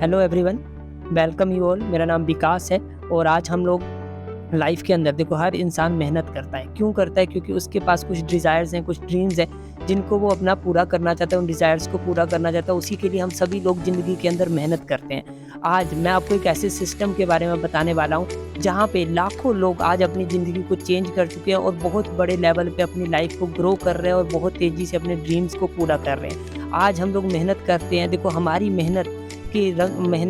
Hello everyone, welcome you all. मेरा नाम विकास है और आज हम लोग लाइफ के अंदर देखो हर इंसान मेहनत करता है। क्यों करता है? क्योंकि उसके पास कुछ डिज़ायर्स हैं, कुछ ड्रीम्स हैं जिनको वो अपना पूरा करना चाहता है, उन डिज़ायर्स को पूरा करना चाहता है। उसी के लिए हम सभी लोग ज़िंदगी के अंदर मेहनत करते हैं। आज मैं आपको एक ऐसे सिस्टम के बारे में बताने वाला हूँ जहाँ पे लाखों लोग आज अपनी ज़िंदगी को चेंज कर चुके हैं और बहुत बड़े लेवल पे अपनी लाइफ को ग्रो कर रहे हैं और बहुत तेज़ी से अपने ड्रीम्स को पूरा कर रहे हैं। आज हम लोग मेहनत करते हैं। देखो हमारी मेहनत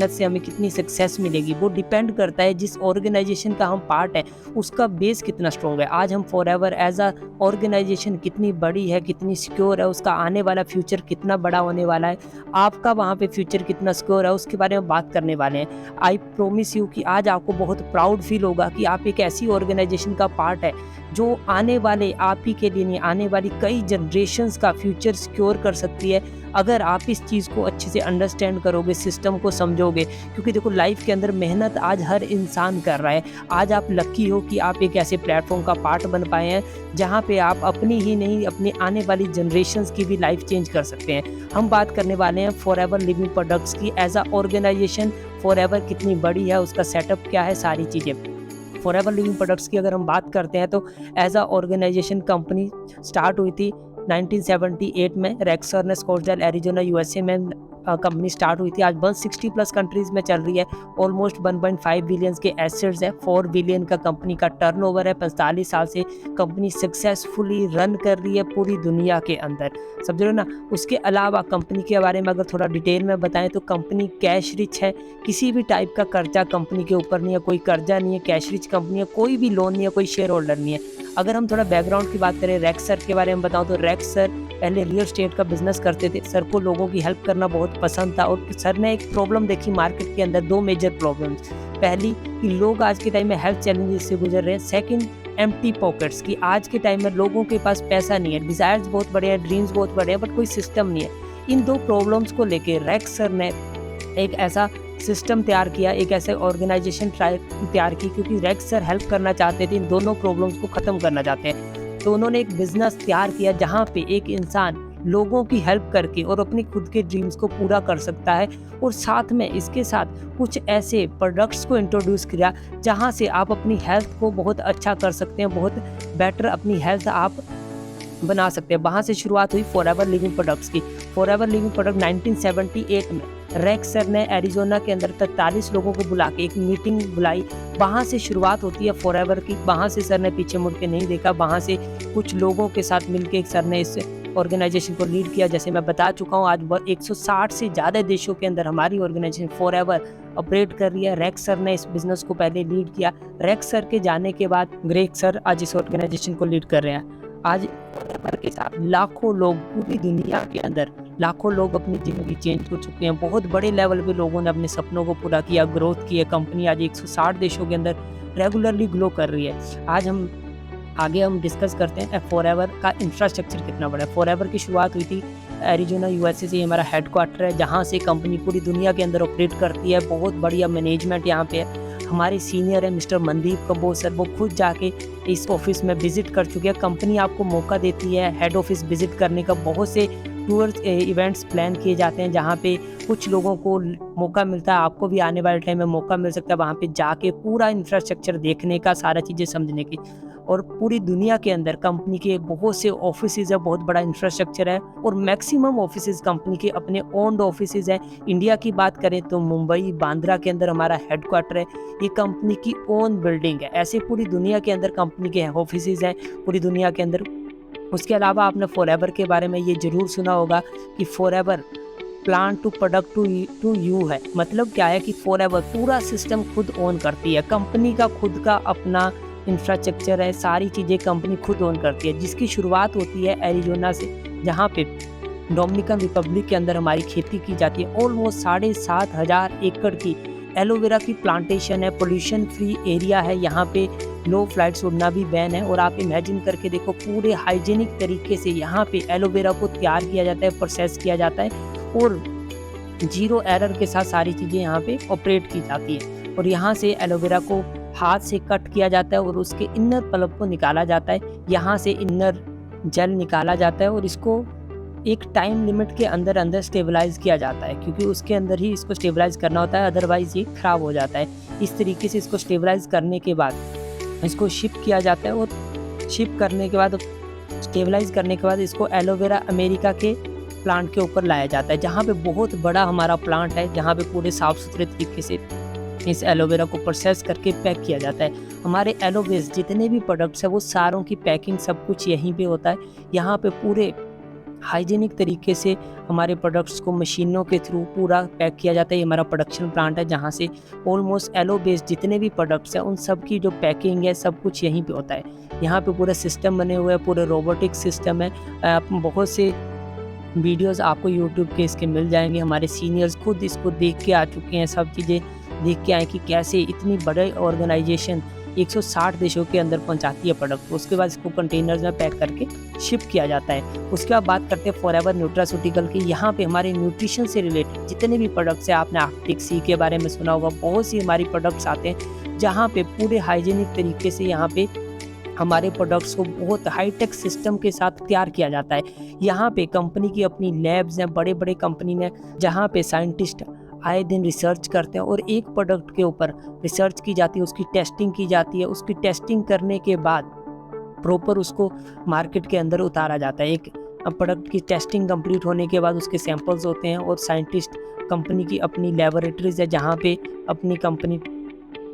से हमें कितनी सक्सेस मिलेगी वो डिपेंड करता है जिस ऑर्गेनाइजेशन का हम पार्ट है उसका बेस कितना स्ट्रॉन्ग है। आज हम फॉरएवर एज अ ऑर्गेनाइजेशन कितनी बड़ी है, कितनी सिक्योर है, उसका आने वाला फ्यूचर कितना बड़ा होने वाला है, आपका वहाँ पे फ्यूचर कितना सिक्योर है, उसके बारे में बात करने वाले हैं। आई प्रोमिस यू कि आज आपको बहुत प्राउड फील होगा कि आप एक ऐसी ऑर्गेनाइजेशन का पार्ट है जो आने वाले आप ही के लिए नहीं, आने वाली कई जनरेशन्स का फ्यूचर सिक्योर कर सकती है अगर आप इस चीज़ को अच्छे से अंडरस्टैंड करोगे, सिस्टम को समझोगे। क्योंकि देखो लाइफ के अंदर मेहनत आज हर इंसान कर रहा है। आज आप लकी हो कि आप एक ऐसे प्लेटफॉर्म का पार्ट बन पाए हैं जहाँ पे आप अपनी ही नहीं अपनी आने वाली जनरेशन्स की भी लाइफ चेंज कर सकते हैं। हम बात करने वाले हैं फॉरएवर लिविंग प्रोडक्ट्स की। एज अ ऑर्गेनाइजेशन फॉरएवर कितनी बड़ी है, उसका सेटअप क्या है, सारी चीज़ें। फॉरएवर लिविंग प्रोडक्ट्स की अगर हम बात करते हैं तो as a organisation company start हुई थी 1978 में। रेक्स सर ने स्कॉट्सडेल एरिजोना यूएसए में कंपनी स्टार्ट हुई थी। आज 160 प्लस कंट्रीज में चल रही है। ऑलमोस्ट 1.5 बिलियन के एसेट्स है। 4 बिलियन का कंपनी का टर्नओवर है। 45 साल से कंपनी सक्सेसफुली रन कर रही है पूरी दुनिया के अंदर, समझ रहे हो ना। उसके अलावा कंपनी के बारे में अगर थोड़ा डिटेल में बताएं तो कंपनी कैश रिच है। किसी भी टाइप का कर्जा कंपनी के ऊपर नहीं है, कोई कर्जा नहीं है, कैश रिच कंपनी है, कोई भी लोन नहीं है, कोई शेयर होल्डर नहीं है। अगर हम थोड़ा बैकग्राउंड की बात करें रेक्स सर के बारे में बताऊं तो रेक्स सर पहले रियल एस्टेट का बिजनेस करते थे। सर को लोगों की हेल्प करना बहुत पसंद था और सर ने एक प्रॉब्लम देखी मार्केट के अंदर, दो मेजर प्रॉब्लम्स। पहली कि लोग आज के टाइम में हेल्थ चैलेंजेस से गुजर रहे हैं। सेकंड एम्प्टी पॉकेट्स की आज के टाइम में लोगों के पास पैसा नहीं है, डिजायर्स बहुत बड़े हैं, ड्रीम्स बहुत बड़े हैं, बट कोई सिस्टम नहीं है। इन दो प्रॉब्लम्स को लेके रेक्स सर ने एक ऐसा सिस्टम तैयार किया, एक ऐसे ऑर्गेनाइजेशन तैयार की, क्योंकि रेक्स सर हेल्प करना चाहते थे, इन दोनों प्रॉब्लम्स को ख़त्म करना चाहते हैं। तो उन्होंने एक बिजनेस तैयार किया जहाँ पे एक इंसान लोगों की हेल्प करके और अपनी खुद के ड्रीम्स को पूरा कर सकता है। और साथ में इसके साथ कुछ ऐसे प्रोडक्ट्स को इंट्रोड्यूस किया जहाँ से आप अपनी हेल्थ को बहुत अच्छा कर सकते हैं, बहुत बेटर अपनी हेल्थ आप बना सकते हैं। वहाँ से शुरुआत हुई फॉरएवर लिविंग प्रोडक्ट्स की। फॉरएवर लिविंग प्रोडक्ट 1978 में रेक्स सर ने एरिजोना के अंदर 43 लोगों को बुला के एक मीटिंग बुलाई। वहाँ से शुरुआत होती है फॉरएवर की। वहाँ से सर ने पीछे मुड़ के नहीं देखा। वहाँ से कुछ लोगों के साथ मिलके सर ने इस ऑर्गेनाइजेशन को लीड किया। जैसे मैं बता चुका हूँ आज 160 से ज़्यादा देशों के अंदर हमारी ऑर्गेनाइजेशन फॉरएवर ऑपरेट कर रही है। रेक्स सर ने इस बिजनेस को पहले लीड किया। रेक्स सर के जाने के बाद ग्रेग सर आज इस ऑर्गेनाइजेशन को लीड कर रहे हैं। आज फॉरएवर के साथ लाखों लोग पूरी दुनिया के अंदर लाखों लोग अपनी ज़िंदगी चेंज कर चुके हैं। बहुत बड़े लेवल पे लोगों ने अपने सपनों को पूरा किया, ग्रोथ की है। कंपनी आज 160 देशों के अंदर रेगुलरली ग्रो कर रही है। आज हम डिस्कस करते हैं फॉरएवर का इंफ्रास्ट्रक्चर कितना बड़ा है। फॉरएवर की शुरुआत हुई थी एरिजोना यूएसए से। हमारा हेडक्वार्टर है जहाँ से कंपनी पूरी दुनिया के अंदर ऑपरेट करती है। बहुत बढ़िया मैनेजमेंट यहाँ पे है। हमारे सीनियर है मिस्टर मनदीप कंबोज सर, वो खुद जाके इस ऑफिस में विजिट कर चुके हैं। कंपनी आपको मौका देती है हेड ऑफिस विजिट करने का। बहुत से टूर इवेंट्स प्लान किए जाते हैं जहाँ पे कुछ लोगों को मौका मिलता है, आपको भी आने वाले टाइम में मौका मिल सकता है वहाँ पे जाके पूरा इंफ्रास्ट्रक्चर देखने का, सारा चीज़ें समझने की। और पूरी दुनिया के अंदर कंपनी के बहुत से ऑफिसेज है, बहुत बड़ा इंफ्रास्ट्रक्चर है और मैक्सिमम ऑफिसेज कंपनी के अपने ओन्ड ऑफिसेज हैं। इंडिया की बात करें तो मुंबई बांद्रा के अंदर हमारा हेडक्वार्टर है। ये कंपनी की ओन बिल्डिंग है। ऐसे पूरी दुनिया के अंदर कंपनी के ऑफिसेज हैं पूरी दुनिया के अंदर। उसके अलावा आपने फॉरएवर के बारे में ये जरूर सुना होगा कि forever plan to product to you है। मतलब क्या है कि फॉरएवर पूरा सिस्टम खुद ओन करती है। कंपनी का खुद का अपना इंफ्रास्ट्रक्चर है, सारी चीज़ें कंपनी खुद ओन करती है। जिसकी शुरुआत होती है एरिजोना से, जहाँ पे डोमिनिकन रिपब्लिक के अंदर हमारी खेती की जाती है। ऑलमोस्ट 7,500 एकड़ की एलोवेरा की प्लांटेशन है। पोल्यूशन फ्री एरिया है। यहाँ पे लो फ्लाइट्स उड़ना भी बैन है। और आप इमेजिन करके देखो पूरे हाइजीनिक तरीके से यहाँ पे एलोवेरा को तैयार किया जाता है, प्रोसेस किया जाता है और जीरो एरर के साथ सारी चीज़ें यहाँ पे ऑपरेट की जाती है। और यहाँ से एलोवेरा को हाथ से कट किया जाता है और उसके इनर पल्प को निकाला जाता है। यहाँ से इनर जेल निकाला जाता है और इसको एक टाइम लिमिट के अंदर अंदर स्टेबलाइज किया जाता है, क्योंकि उसके अंदर ही इसको स्टेबलाइज करना होता है, अदरवाइज ये ख़राब हो जाता है। इस तरीके से इसको स्टेबलाइज करने के बाद इसको शिप किया जाता है, और शिप करने के बाद स्टेबलाइज करने के बाद इसको एलोवेरा अमेरिका के प्लांट के ऊपर लाया जाता है, जहाँ पे बहुत बड़ा हमारा प्लांट है, जहाँ पे पूरे साफ़ सुथरे तरीके से इस एलोवेरा को प्रोसेस करके पैक किया जाता है। हमारे एलोवेज जितने भी प्रोडक्ट्स हैं वो सारों की पैकिंग सब कुछ यहीं पे होता है। यहाँ पे पूरे हाइजीनिक तरीके से हमारे प्रोडक्ट्स को मशीनों के थ्रू पूरा पैक किया जाता है। ये हमारा प्रोडक्शन प्लांट है, जहाँ से ऑलमोस्ट एलो बेस्ड जितने भी प्रोडक्ट्स हैं उन सब की जो पैकिंग है सब कुछ यहीं पे होता है। यहाँ पे पूरा सिस्टम बने हुए हैं, पूरे रोबोटिक सिस्टम है। बहुत से वीडियोस आपको यूट्यूब के इसके मिल जाएंगे। हमारे सीनियर्स खुद इसको देख के आ चुके हैं, सब चीज़ें देख के आए कि कैसे इतनी बड़ी ऑर्गेनाइजेशन 160 देशों के अंदर पहुंचाती है प्रोडक्ट। उसके बाद इसको कंटेनर्स में पैक करके शिप किया जाता है। उसके बाद बात करते हैं फॉरएवर न्यूट्रास्यूटिकल की। यहाँ पे हमारे न्यूट्रिशन से रिलेटेड जितने भी प्रोडक्ट्स हैं, आपने आर्टिक सी के बारे में सुना होगा, बहुत सी हमारी प्रोडक्ट्स आते हैं जहाँ पे पूरे हाइजीनिक तरीके से यहाँ पे हमारे प्रोडक्ट्स को बहुत हाईटेक सिस्टम के साथ तैयार किया जाता है। यहाँ पे कंपनी की अपनी लैब्स हैं, बड़े बड़े कंपनी ने, जहाँ पे साइंटिस्ट आए दिन रिसर्च करते हैं और एक प्रोडक्ट के ऊपर रिसर्च की जाती है, उसकी टेस्टिंग की जाती है। उसकी टेस्टिंग करने के बाद प्रॉपर उसको मार्केट के अंदर उतारा जाता है। एक प्रोडक्ट की टेस्टिंग कंप्लीट होने के बाद उसके सैंपल्स होते हैं और साइंटिस्ट कंपनी की अपनी लेबोरेटरीज है, जहाँ पे अपनी कंपनी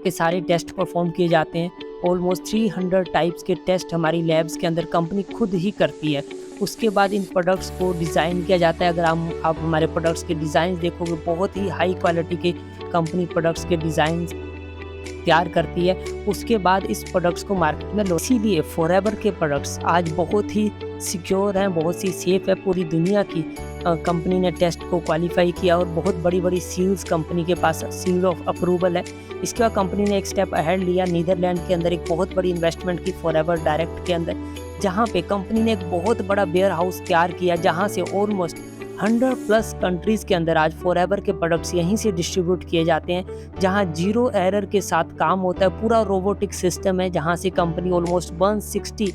के सारे टेस्ट परफॉर्म किए जाते हैं। ऑलमोस्ट 300 टाइप्स के टेस्ट हमारी लैब्स के अंदर कंपनी खुद ही करती है। उसके बाद इन प्रोडक्ट्स को डिज़ाइन किया जाता है। अगर आप हमारे प्रोडक्ट्स के डिज़ाइन देखोगे, बहुत ही हाई क्वालिटी के कंपनी प्रोडक्ट्स के डिज़ाइन तैयार करती है। उसके बाद इस प्रोडक्ट्स को मार्केट में लो। इसीलिए फॉरएवर के प्रोडक्ट्स आज बहुत ही सिक्योर हैं, बहुत ही सेफ है। पूरी दुनिया की कंपनी ने टेस्ट को क्वालिफाई किया और बहुत बड़ी बड़ी सील्स कंपनी के पास सील ऑफ अप्रूवल है। इसके बाद कंपनी ने एक स्टेप अहेड लिया, नीदरलैंड के अंदर एक बहुत बड़ी इन्वेस्टमेंट की फॉरएवर डायरेक्ट के अंदर, जहाँ पे कंपनी ने एक बहुत बड़ा वेयर हाउस तैयार किया, जहाँ से ऑलमोस्ट 100+ कंट्रीज़ के अंदर आज फॉरएवर के प्रोडक्ट्स यहीं से डिस्ट्रीब्यूट किए जाते हैं, जहाँ जीरो एरर के साथ काम होता है। पूरा रोबोटिक सिस्टम है, जहाँ से कंपनी ऑलमोस्ट 160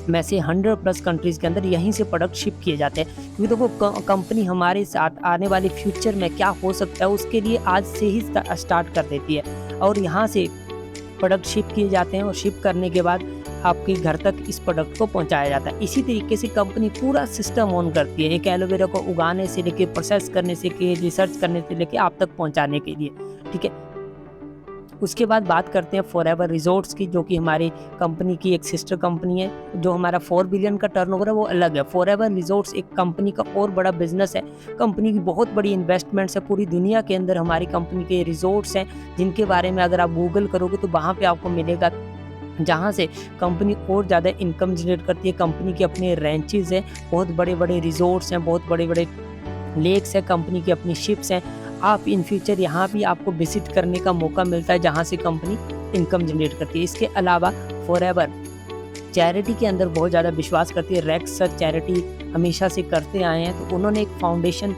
में से 100+ कंट्रीज़ के अंदर यहीं से प्रोडक्ट शिप किए जाते हैं। क्योंकि देखो कंपनी हमारे साथ आने वाले फ्यूचर में क्या हो सकता है उसके लिए आज से ही स्टार्ट कर देती है, और यहाँ से प्रोडक्ट शिप किए जाते हैं और शिप करने के बाद आपके घर तक इस प्रोडक्ट को पहुंचाया जाता है। इसी तरीके से कंपनी पूरा सिस्टम ऑन करती है, एक एलोवेरा को उगाने से लेके प्रोसेस करने से लेके रिसर्च करने से लेके आप तक पहुंचाने के लिए, ठीक है। उसके बाद बात करते हैं फॉरएवर रिजॉर्ट्स की, जो कि हमारी कंपनी की एक सिस्टर कंपनी है। जो हमारा 4 बिलियन का टर्नओवर है वो अलग है। फॉरएवर रिजॉर्ट्स एक कंपनी का और बड़ा बिजनेस है। कंपनी की बहुत बड़ी इन्वेस्टमेंट्स है, पूरी दुनिया के अंदर हमारी कंपनी के रिजॉर्ट्स हैं, जिनके बारे में अगर आप गूगल करोगे तो वहाँ पे आपको मिलेगा, जहाँ से कंपनी और ज़्यादा इनकम जनरेट करती है। कंपनी के अपने रेंचेस हैं, बहुत बड़े बड़े रिजॉर्ट्स हैं, बहुत बड़े बड़े लेक्स हैं, कंपनी की अपनी शिप्स हैं। आप इन फ्यूचर यहाँ भी आपको विजिट करने का मौका मिलता है, जहाँ से कंपनी इनकम जनरेट करती है। इसके अलावा फॉरएवर चैरिटी के अंदर बहुत ज़्यादा विश्वास करती है। रेक्स सर चैरिटी हमेशा से करते आए हैं, तो उन्होंने एक फाउंडेशन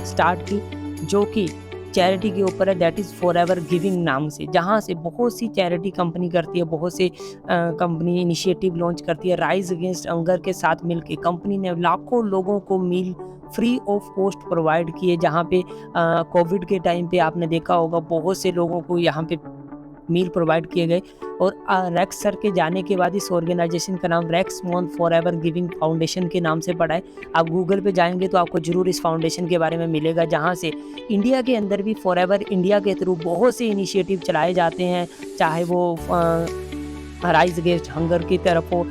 स्टार्ट की जो कि चैरिटी के ऊपर है, दैट इज़ फॉरएवर गिविंग नाम से, जहाँ से बहुत सी चैरिटी कंपनी करती है, बहुत से कंपनी इनिशिएटिव लॉन्च करती है। राइज अगेंस्ट हंगर के साथ मिलकर कंपनी ने लाखों लोगों को meal free of cost provide किए, जहाँ पे कोविड के टाइम पे आपने देखा होगा बहुत से लोगों को यहाँ पे मील प्रोवाइड किए गए। और रेक्स सर के जाने के बाद इस ऑर्गेनाइजेशन का नाम रेक्स मोन फॉरएवर गिविंग फाउंडेशन के नाम से पड़ा है। आप गूगल पे जाएंगे तो आपको जरूर इस फाउंडेशन के बारे में मिलेगा, जहाँ से इंडिया के अंदर भी फॉरएवर इंडिया के थ्रू बहुत से इनिशिएटिव चलाए जाते हैं, चाहे वो राइज अगेंस्ट हंगर की तरफ हो,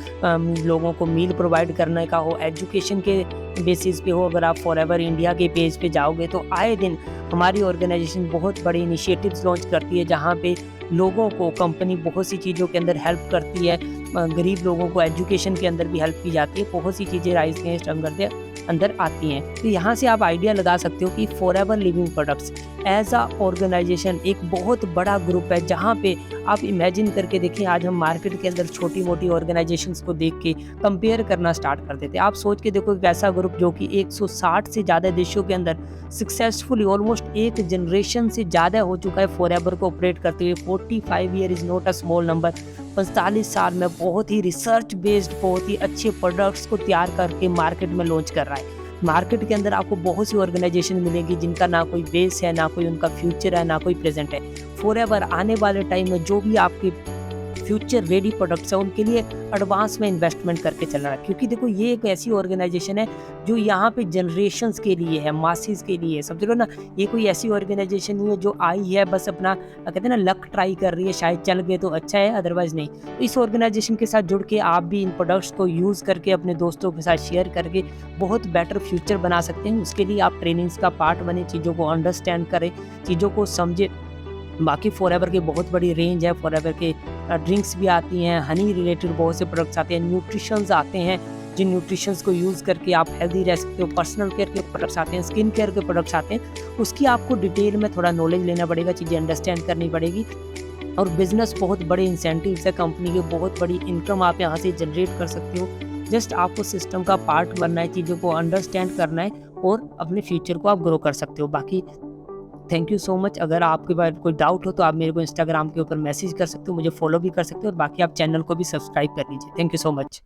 लोगों को मील प्रोवाइड करने का हो, एजुकेशन के बेसिस पे हो। अगर आप फॉरएवर इंडिया के पेज पे जाओगे तो आए दिन हमारी ऑर्गेनाइजेशन बहुत बड़े इनिशिएटिव्स लॉन्च करती है, जहाँ पे लोगों को कंपनी बहुत सी चीज़ों के अंदर हेल्प करती है। गरीब लोगों को एजुकेशन के अंदर भी हेल्प की जाती है। बहुत सी चीज़ें राइज अगेंस्ट हंगर के अंदर आती हैं। तो यहाँ से आप आइडिया लगा सकते हो कि फॉरएवर लिविंग प्रोडक्ट्स एज आ ऑर्गेनाइजेशन एक बहुत बड़ा ग्रुप है, जहाँ पे आप इमेजिन करके देखिए, आज हम मार्केट के अंदर छोटी मोटी ऑर्गेनाइजेशंस को देख के कंपेयर करना स्टार्ट कर देते हैं। आप सोच के देखो, एक ऐसा ग्रुप जो कि 160 से ज़्यादा देशों के अंदर सक्सेसफुली ऑलमोस्ट एक जनरेशन से ज़्यादा हो चुका है फॉरएवर को ऑपरेट करते हुए। 45 year is not a small number. 45 साल में बहुत ही रिसर्च बेस्ड, बहुत ही अच्छे प्रोडक्ट्स को तैयार करके मार्केट में लॉन्च कर रहा है। मार्केट के अंदर आपको बहुत सी ऑर्गेनाइजेशन मिलेगी जिनका ना कोई बेस है, ना कोई उनका फ्यूचर है, ना कोई प्रेजेंट है। फॉरएवर आने वाले टाइम में जो भी आपके फ्यूचर रेडी प्रोडक्ट्स है उनके लिए एडवांस में इन्वेस्टमेंट करके चल रहा है, क्योंकि देखो ये एक ऐसी ऑर्गेनाइजेशन है जो यहाँ पे जनरेशन्स के लिए है, मासेस के लिए है। समझ लो ना, ये कोई ऐसी ऑर्गेनाइजेशन नहीं है जो आई है बस अपना कहते हैं ना लक ट्राई कर रही है, शायद चल गए तो अच्छा है, अदरवाइज नहीं। तो इस ऑर्गेनाइजेशन के साथ जुड़ के आप भी इन प्रोडक्ट्स को यूज़ करके अपने दोस्तों के साथ शेयर करके बहुत बेटर फ्यूचर बना सकते हैं। उसके लिए आप ट्रेनिंग्स का पार्ट बने, चीज़ों को अंडरस्टैंड करें, चीज़ों को समझे। बाकी फॉरएवर की बहुत बड़ी रेंज है, फॉरएवर के ड्रिंक्स भी आती हैं, हनी रिलेटेड बहुत से प्रोडक्ट्स आते हैं, न्यूट्रिशंस आते हैं, जिन न्यूट्रिशंस को यूज़ करके आप हेल्दी रह सकते हो। पर्सनल केयर के प्रोडक्ट्स आते हैं, स्किन केयर के प्रोडक्ट्स आते हैं। उसकी आपको डिटेल में थोड़ा नॉलेज लेना पड़ेगा, चीज़ें अंडरस्टैंड करनी पड़ेगी। और बिजनेस बहुत बड़े इंसेंटिव्स है कंपनी के, बहुत बड़ी इनकम आप यहाँ से जनरेट कर सकते हो। जस्ट आपको सिस्टम का पार्ट बनना है, चीज़ों को अंडरस्टैंड करना है और अपने फ्यूचर को आप ग्रो कर सकते हो। बाकी थैंक यू सो मच। अगर आपके पास कोई डाउट हो तो आप मेरे को इंस्टाग्राम के ऊपर मैसेज कर सकते हो, मुझे फॉलो भी कर सकते हो, और बाकी आप चैनल को भी सब्सक्राइब कर लीजिए। Thank you so much.